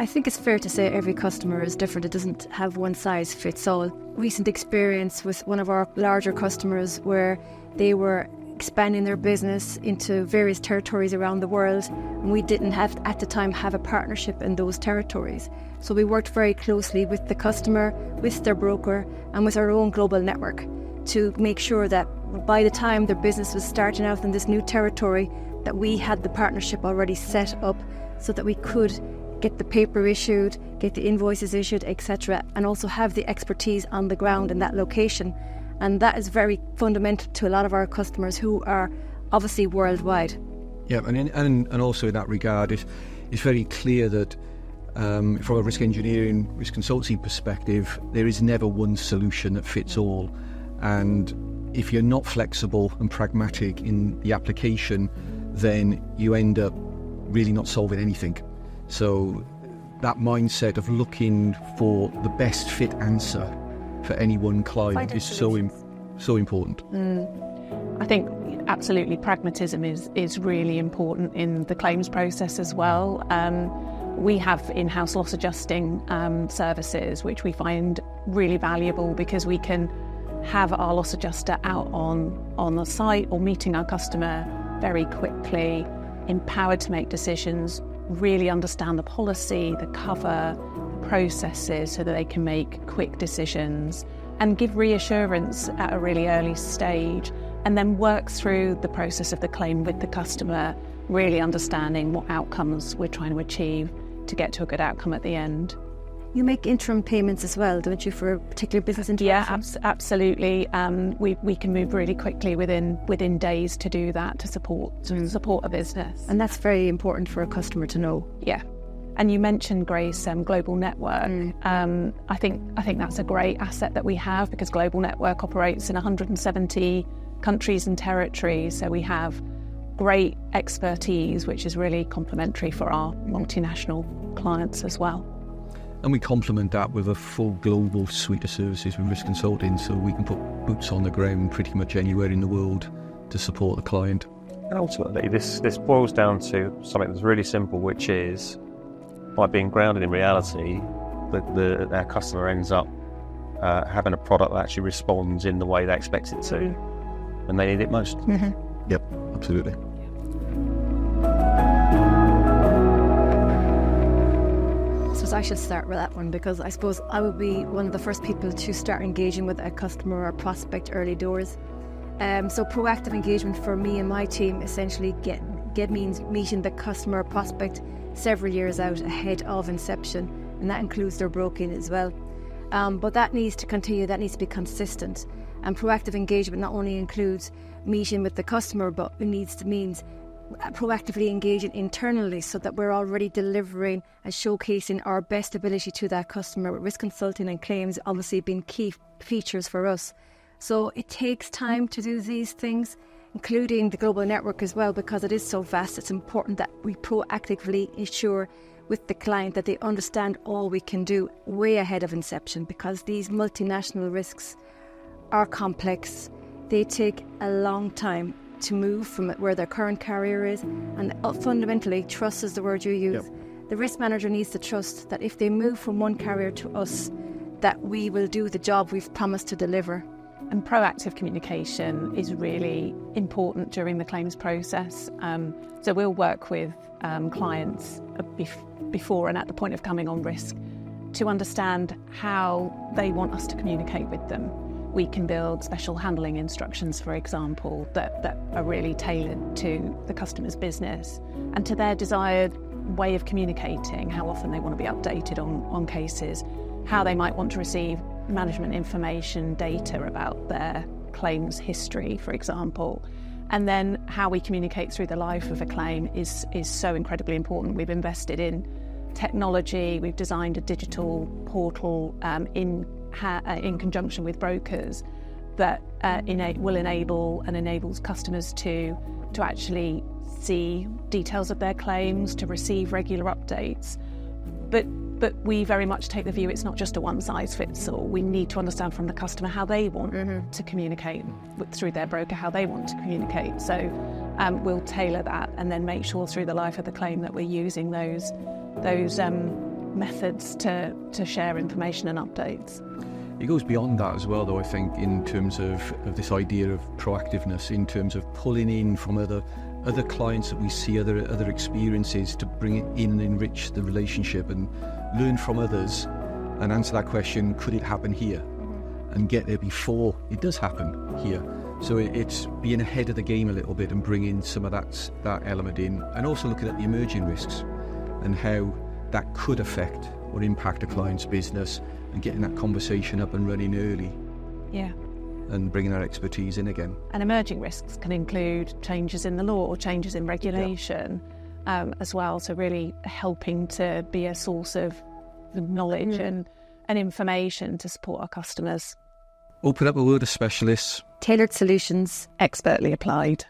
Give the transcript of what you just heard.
think it's fair to say every customer is different. It doesn't have one size fits all. Recent experience with one of our larger customers where they were expanding their business into various territories around the world, and we didn't have at the time have a partnership in those territories. So we worked very closely with the customer, with their broker, and with our own global network to make sure that by the time their business was starting out in this new territory, that we had the partnership already set up so that we could get the paper issued, get the invoices issued, etc., and also have the expertise on the ground in that location. And that is very fundamental to a lot of our customers who are obviously worldwide. Yeah, and also in that regard, it's very clear that from a risk engineering, risk consultancy perspective, there is never one solution that fits all. And if you're not flexible and pragmatic in the application, then you end up really not solving anything. So that mindset of looking for the best fit answer for any one client is so important. I think absolutely pragmatism is really important in the claims process as well. We have in-house loss adjusting services, which we find really valuable because we can have our loss adjuster out on the site or meeting our customer very quickly, empowered to make decisions, really understand the policy, the cover, processes so that they can make quick decisions and give reassurance at a really early stage, and then work through the process of the claim with the customer, really understanding what outcomes we're trying to achieve to get to a good outcome at the end. You make interim payments as well, don't you, for a particular business interruption? Yeah, absolutely. We can move really quickly within days to do that to support a business. And that's very important for a customer to know. Yeah. And you mentioned, Grace, Global Network. I think that's a great asset that we have because Global Network operates in 170 countries and territories. So we have great expertise, which is really complementary for our multinational clients as well. And we complement that with a full global suite of services with risk consulting, so we can put boots on the ground pretty much anywhere in the world to support the client. Ultimately, this boils down to something that's really simple, which is by being grounded in reality, that our customer ends up having a product that actually responds in the way they expect it to when they need it most. Mm-hmm. Yep, absolutely. I should start with that one because I suppose I would be one of the first people to start engaging with a customer or prospect early doors. So proactive engagement for me and my team essentially means meeting the customer or prospect several years out ahead of inception, and that includes their broking as well. But that needs to continue, that needs to be consistent. And proactive engagement not only includes meeting with the customer, but it means proactively engaging internally so that we're already delivering and showcasing our best ability to that customer, with risk consulting and claims obviously being key features for us. So it takes time to do these things, including the global network as well, because it is so vast. It's important that we proactively ensure with the client that they understand all we can do way ahead of inception, because these multinational risks are complex. They take a long time to move from where their current carrier is, and fundamentally trust is the word you use. Yep. The risk manager needs to trust that if they move from one carrier to us, that we will do the job we've promised to deliver. And proactive communication is really important during the claims process. So we'll work with clients before and at the point of coming on risk to understand how they want us to communicate with them. We can build special handling instructions, for example, that are really tailored to the customer's business and to their desired way of communicating, how often they want to be updated on cases, how they might want to receive management information, data about their claims history, for example. And then how we communicate through the life of a claim is so incredibly important. We've invested in technology, we've designed a digital portal in conjunction with brokers that will enable and enables customers to actually see details of their claims, to receive regular updates. But we very much take the view it's not just a one-size-fits-all. We need to understand from the customer how they want to communicate through their broker, how they want to communicate. So we'll tailor that and then make sure through the life of the claim that we're using those methods to share information and updates. It goes beyond that as well, though, I think, in terms of this idea of proactiveness, in terms of pulling in from other clients that we see, other experiences, to bring it in and enrich the relationship and learn from others and answer that question, could it happen here? And get there before it does happen here. So it's being ahead of the game a little bit and bringing some of that element in, and also looking at the emerging risks and how that could affect or impact a client's business, and getting that conversation up and running early. Yeah. And bringing our expertise in again. And emerging risks can include changes in the law or changes in regulation as well. So really helping to be a source of knowledge and information to support our customers. Open up a world of specialists. Tailored solutions. Expertly applied.